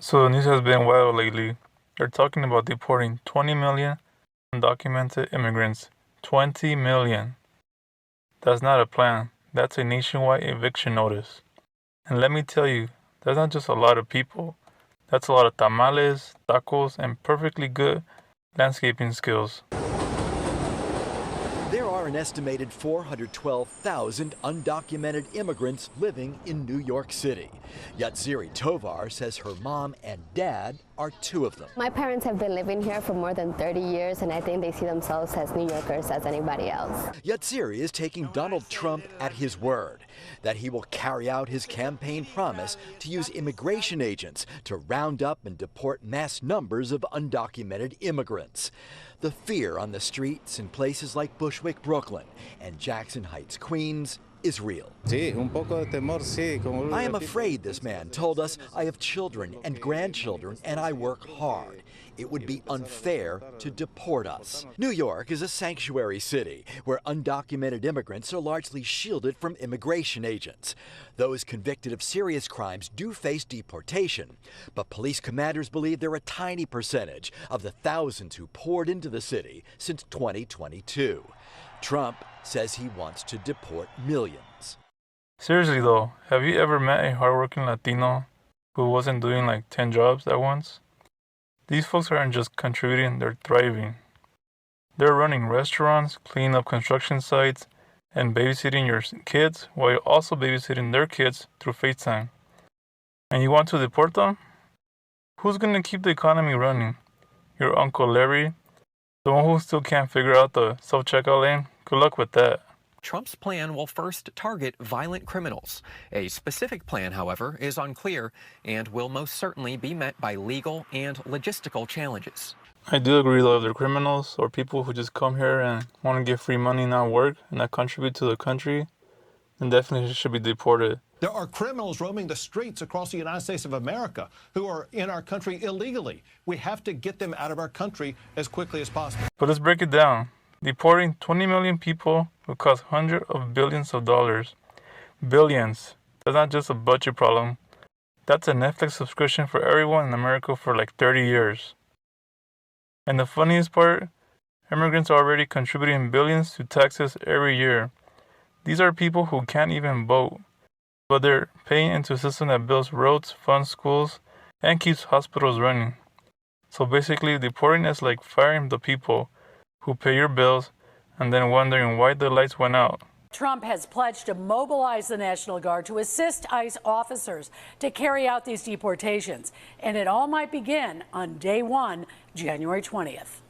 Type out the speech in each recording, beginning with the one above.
So the news has been wild lately. They're talking about deporting 20 million undocumented immigrants. 20 million. That's not a plan. That's a nationwide eviction notice. And let me tell you, that's not just a lot of people. That's a lot of tamales, tacos, and perfectly good landscaping skills. There are an estimated 412,000 undocumented immigrants living in New York City. Yatsiri Tovar says her mom and dad are two of them. My parents have been living here for more than 30 years, and I think they see themselves as New Yorkers as anybody else. Yatsiri is taking Donald Trump at his word that he will carry out his campaign promise to use immigration agents to round up and deport mass numbers of undocumented immigrants. The fear on the streets in places like Bushwick, Brooklyn, and Jackson Heights, Queens, is real. I am afraid, this man told us. I have children and grandchildren, and I work hard. It would be unfair to deport us. New York is a sanctuary city where undocumented immigrants are largely shielded from immigration agents. Those convicted of serious crimes do face deportation, but police commanders believe they're a tiny percentage of the thousands who poured into the city since 2022. Trump says he wants to deport millions. Seriously though, have you ever met a hardworking Latino who wasn't doing like 10 jobs at once? These folks aren't just contributing, they're thriving. They're running restaurants, cleaning up construction sites, and babysitting your kids while you're also babysitting their kids through FaceTime. And you want to deport them? Who's going to keep the economy running? Your Uncle Larry? The one who still can't figure out the self-checkout lane? Good luck with that. Trump's plan will first target violent criminals. A specific plan, however, is unclear and will most certainly be met by legal and logistical challenges. I do agree though, if they're criminals or people who just come here and want to get free money and not work and not contribute to the country, then definitely should be deported. There are criminals roaming the streets across the United States of America who are in our country illegally. We have to get them out of our country as quickly as possible. But let's break it down. Deporting 20 million people will cost hundreds of billions of dollars. Billions. That's not just a budget problem. That's a Netflix subscription for everyone in America for like 30 years. And the funniest part, immigrants are already contributing billions to taxes every year. These are people who can't even vote, but they're paying into a system that builds roads, funds schools, and keeps hospitals running. So basically, deporting is like firing the people who pay your bills and then wondering why the lights went out. Trump has pledged to mobilize the National Guard to assist ICE officers to carry out these deportations. And it all might begin on day one, January 20th.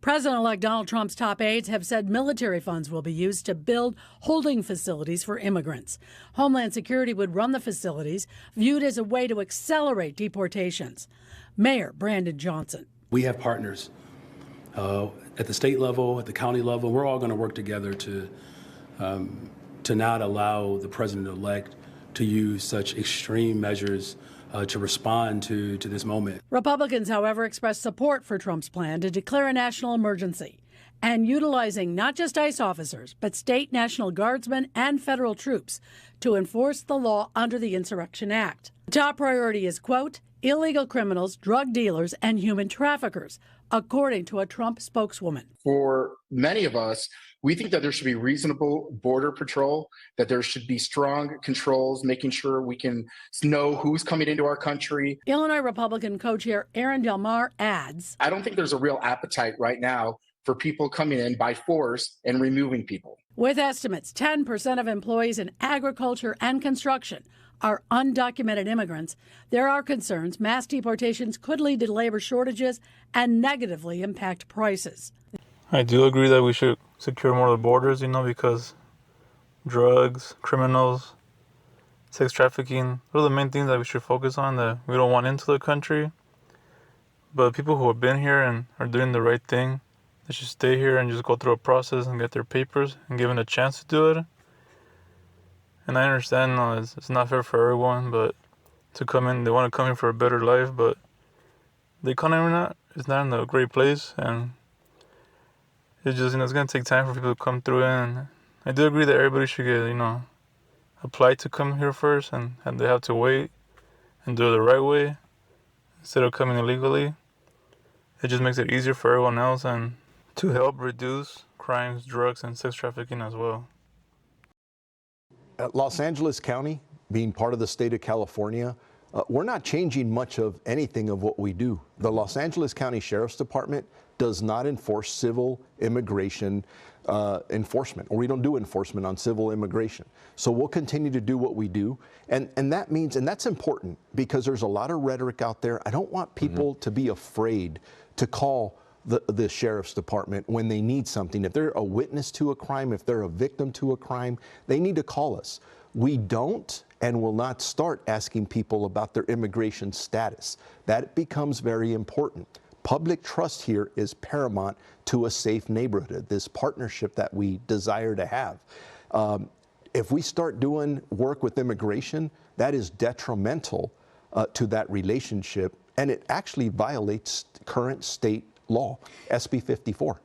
President-elect Donald Trump's top aides have said military funds will be used to build holding facilities for immigrants. Homeland Security would run the facilities, viewed as a way to accelerate deportations. Mayor Brandon Johnson. We have partners at the state level, at the county level. We're all going to work together to not allow the president-elect to use such extreme measures to respond to this moment. Republicans, however, expressed support for Trump's plan to declare a national emergency and utilizing not just ICE officers, but state National Guardsmen and federal troops to enforce the law under the Insurrection Act. The top priority is, quote, illegal criminals, drug dealers, and human traffickers, according to a Trump spokeswoman. For many of us, we think that there should be reasonable border patrol, that there should be strong controls, making sure we can know who's coming into our country. Illinois Republican co-chair Aaron Del Mar adds, I don't think there's a real appetite right now for people coming in by force and removing people. With estimates, 10% of employees in agriculture and construction are undocumented immigrants, there are concerns mass deportations could lead to labor shortages and negatively impact prices. I do agree that we should secure more of the borders, because drugs, criminals, sex trafficking, those are the main things that we should focus on that we don't want into the country. But people who have been here and are doing the right thing, they should stay here and just go through a process and get their papers and given a chance to do it. And I understand it's not fair for everyone, but to come in, they want to come here for a better life, but the economy is not in a great place, and it's just, it's going to take time for people to come through. And I do agree that everybody should get, apply to come here first, and they have to wait and do it the right way. instead of coming illegally. It just makes it easier for everyone else and to help reduce crimes, drugs, and sex trafficking as well. Los Angeles County, being part of the state of California, we're not changing much of anything of what we do. The Los Angeles County Sheriff's Department does not enforce civil immigration enforcement, or we don't do enforcement on civil immigration. So we'll continue to do what we do. And that means, and that's important because there's a lot of rhetoric out there. I don't want people to be afraid to call the Sheriff's Department when they need something. If they're a witness to a crime, if they're a victim to a crime, they need to call us. We don't and will not start asking people about their immigration status. That becomes very important. Public trust here is paramount to a safe neighborhood, this partnership that we desire to have. If we start doing work with immigration, that is detrimental to that relationship, and it actually violates current state law, SB 54.